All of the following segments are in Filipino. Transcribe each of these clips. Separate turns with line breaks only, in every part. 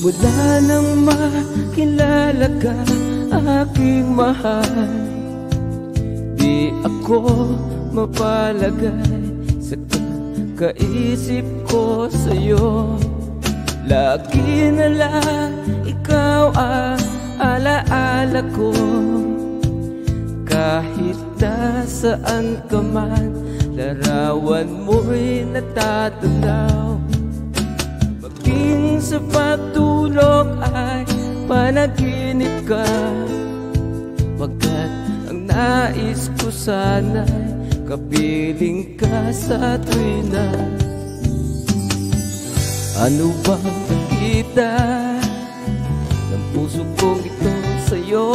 Mula nang makilala ka, aking mahal, di ako mapalagay sa kakaisip ko sa'yo. Lagi na lang ikaw ang alaala ko. Kahit nasaan ka man, larawan mo'y natatanaw. Maging sa pagtulog ay panaginip ka, pagkat ang nais ko sana'y kapiling ka sa tuwina. Ano bang nakita ng puso kong ito sa'yo?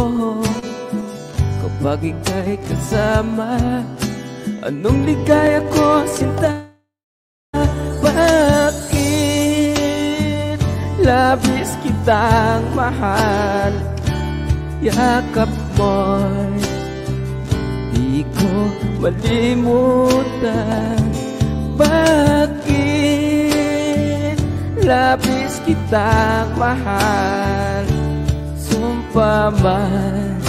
Kapag ika'y kasama, anong ligaya ko, sinta? Bakit labis kitang mahal? Yakap mo'y di ko malimutan. Bakit labis kitang mahal? Sumpa man,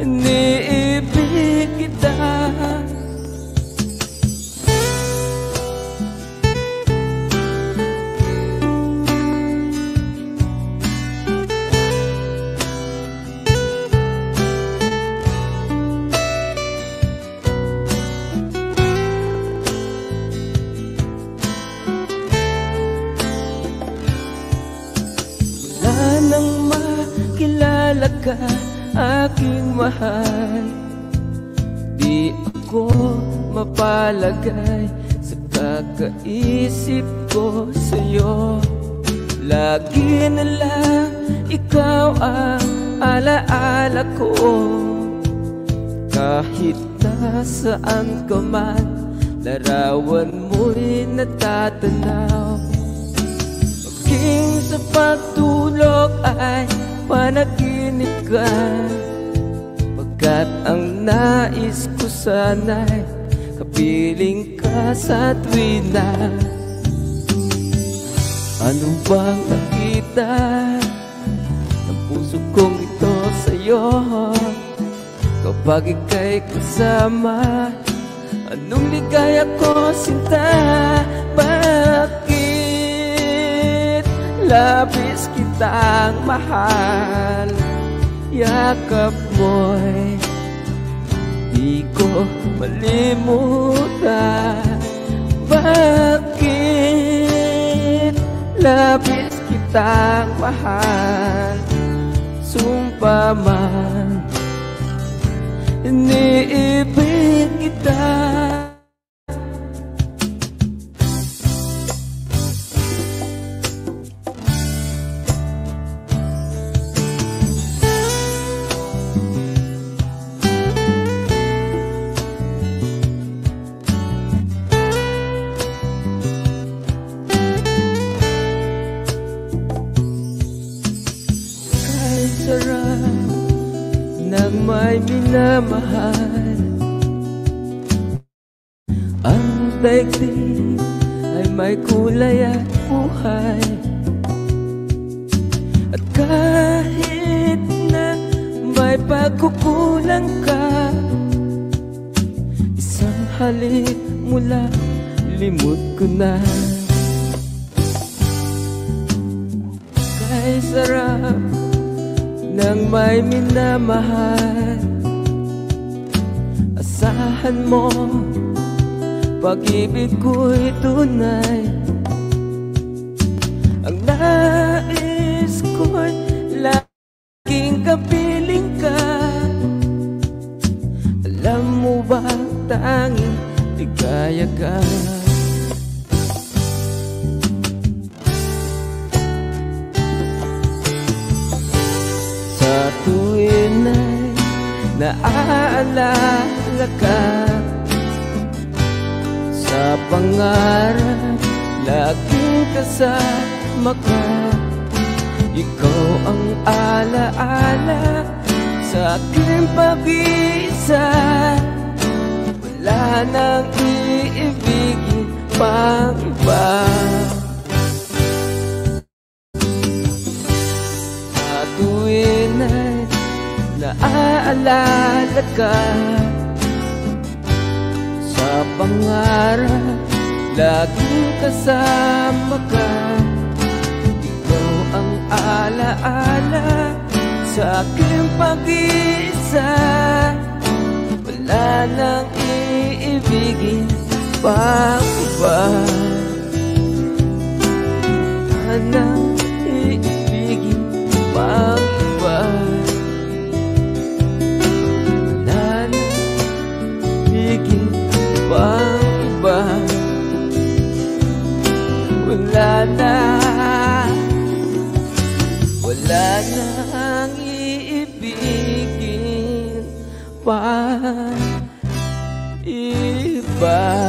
iniibig kita. Wala nang makilala ka, aking mahal, di ako mapalagay sa kakaisip ko sa'yo. Lagi na lang ikaw ang alaala ko. Kahit nasaan ka man, larawan mo'y natatanaw. Maging sa pagtulog ay panaginip ka, pagkat ang nais ko sana'y kapiling ka sa tuwina. Ano bang nakita ng puso kong ito sa'yo? Kapag ika'y kasama, anong ligaya ko, sinta? Bakit labis kitang mahal? Yakap mo'y di ko malimutan. Bakit labis kitang mahal? Sumpa man, iniibig kita. Sarap ng may minamahal, ang daigdig ay may kulay at buhay. At kahit na may pagkukulang ka, isang halik mula limot ko na. Kay sarap nang may minamahal, asahan mo pag-ibig ko'y tunay. Ang nais ko'y laging kapiling ka. Alam mo ba tanging ligaya ka? Sa tuwin ay naaalala ka, sa pangarap laging kasama ka. Ikaw ang alaala sa aking pag-iisa. Wala nang iibigin pang iba. naalala ka. Sa pangarap, laging kasama ka. Ikaw ang alaala sa aking pag-iisa. Wala nang iibigin pang iba. Wala nang iibigin pang iba. Wala nang iibigin pang iba. Wala nang iibigin pa iba.